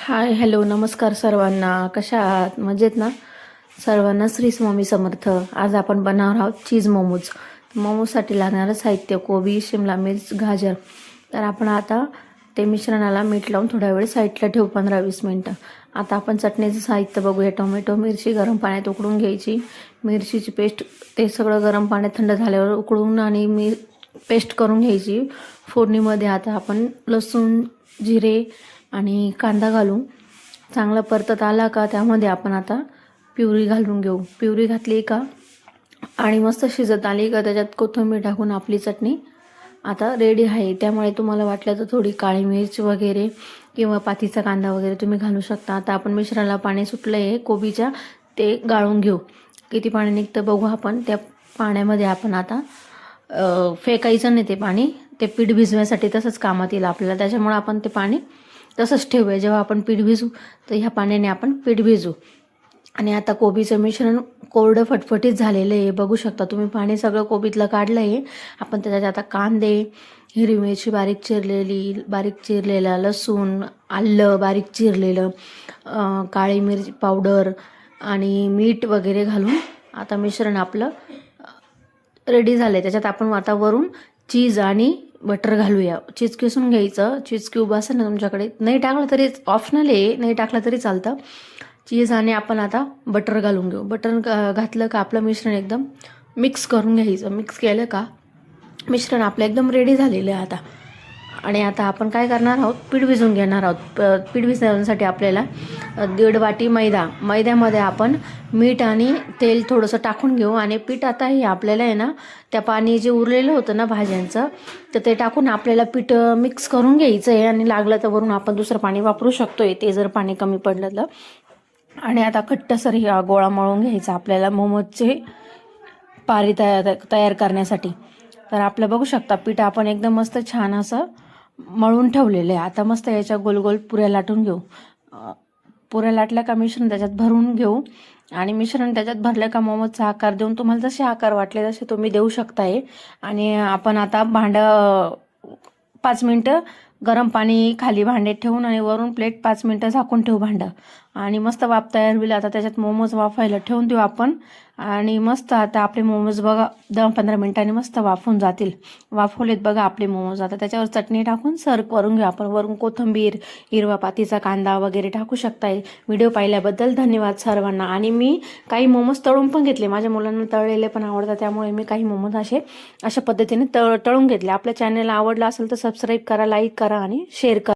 Hi hello नमस्कार सर्वांना. कशा आहात? मजेत ना? सर्वांना श्री स्वामी समर्थ. आज आपण बनवणार आहोत चीज मोमोज. मोमोजसाठी लागणारं साहित्य: कोबी, शिमला मिर्च, गाजर. तर आपण आता ते मिश्रणाला मीठ लावून थोडा वेळ साईडला ठेवू, 15-20 मिनटं. आता आपण चटणीचं साहित्य बघूया. टोमॅटो, मिरची गरम पाण्यात उकळून घ्यायची. मिरचीची पेस्ट, ते सगळं गरम पाण्यात थंड झाल्यावर उकळून आणि पेस्ट करून घ्यायची. फोडणीमध्ये आता आपण लसूण, जिरे आणि कांदा घालून चांगला परतत आला का त्यामध्ये आपण आता प्युरी घालून घेऊ. प्युरी घातली का आणि मस्त शिजत आली का त्याच्यात कोथिंबीर टाकून आपली चटणी आता रेडी आहे. त्यामुळे तुम्हाला वाटलं तर थोडी काळी मिर्च वगैरे किंवा पातीचा कांदा वगैरे तुम्ही घालू शकता. आता आपण मिश्रणाला पाणी सुटलं आहे कोबीच्या, ते गाळून घेऊ. किती पाणी निघतं बघू आपण. त्या पाण्यामध्ये आपण आता फेकायचं नाही ते पाणी, ते पीठ भिजवण्यासाठी तसंच कामात येईल आपल्याला. त्याच्यामुळे आपण ते पाणी तसंच ठेवूया. जेव्हा आपण पीठ भिजू तर ह्या पाण्याने आपण पीठ भिजू. आणि आता कोबीचं मिश्रण कोरडं फटफटीत झालेलं आहे, बघू शकता तुम्ही. पाणी सगळं कोबीतलं काढलं आहे. आपण त्याच्यात आता कांदे, हिरवी मिरची बारीक चिरलेली, बारीक चिरलेला लसूण, आलं बारीक चिरलेलं, काळी मिरची पावडर आणि मीठ वगैरे घालून आता मिश्रण आपलं रेडी झालं आहे. त्याच्यात आपण आता वरून चीज आणि बटर घालूया. चीज किसून घ्यायचं. चीज क्यूब असेल ना तुमच्याकडे, नाही टाकलं तरी ऑप्शनल आहे, नाही टाकलं तरी चालतं. चीज आणि आपण आता बटर घालून घेऊ. बटर घातलं का आपलं मिश्रण एकदम मिक्स करून घ्यायचं. मिक्स केलं का मिश्रण आपलं एकदम रेडी झालेलं आहे आता. आणि आता आपण काय करणार आहोत, पीठ भिजवून घेणार आहोत. पीठ भिजवण्यासाठी आपल्याला 1.5 वाटी मैद्यामध्ये आपण मीठ आणि तेल थोडंसं टाकून घेऊ. आणि पीठ आता हे आपल्याला आहे ना, त्या पाणी जे उरलेलं होतं ना भाज्यांचं, तर ते टाकून आपल्याला पीठ मिक्स करून घ्यायचं आहे. आणि लागलं तर वरून आपण दुसरं पाणी वापरू शकतोय, ते जर पाणी कमी पडलं तर. आणि आता घट्टसर हा गोळा मळून घ्यायचा आपल्याला मोमोजचे पारी तयार करण्यासाठी. तर आपलं बघू शकता पीठ आपण एकदम मस्त छान असं मळून ठेवलेलं आहे. आता मस्त याच्या गोल गोल पुऱ्या लाटून घेऊ. पुऱ्या लाटल्या का मिश्रण त्याच्यात भरून घेऊ. आणि मिश्रण त्याच्यात भरलं का मोमोजचा आकार देऊन, तुम्हाला जसे आकार वाटले तसे तुम्ही देऊ शकताय. आणि आपण आता 5 मिनटं गरम पाणी खाली भांड्यात ठेवून आणि वरून प्लेट 5 मिनटं झाकून ठेवू भांडं. आणि मस्त वाफ तयार होईल. आता त्याच्यात मोमोज वाफायला ठेवून देऊ आपण. आणि मस्त आता आपले मोमोज बघा 10-15 मिनिटांनी मस्त वाफून जातील. वाफवलेत बघा आपले मोमोज. आता त्याच्यावर चटणी टाकून सर्व करून घेऊ आपण. वरून कोथिंबीर, हिरवा पातीचा कांदा वगैरे टाकू शकताय. व्हिडिओ पाहिल्याबद्दल धन्यवाद सर्वांना. आणि मी काही मोमोज तळून पण घेतले. माझ्या मुलांना तळलेले पण आवडतात, त्यामुळे मी काही मोमोज अशा पद्धतीने तळून घेतले. आपल्या चॅनलला आवडला असेल तर सबस्क्राईब करा, लाईक करा आणि शेअर करा.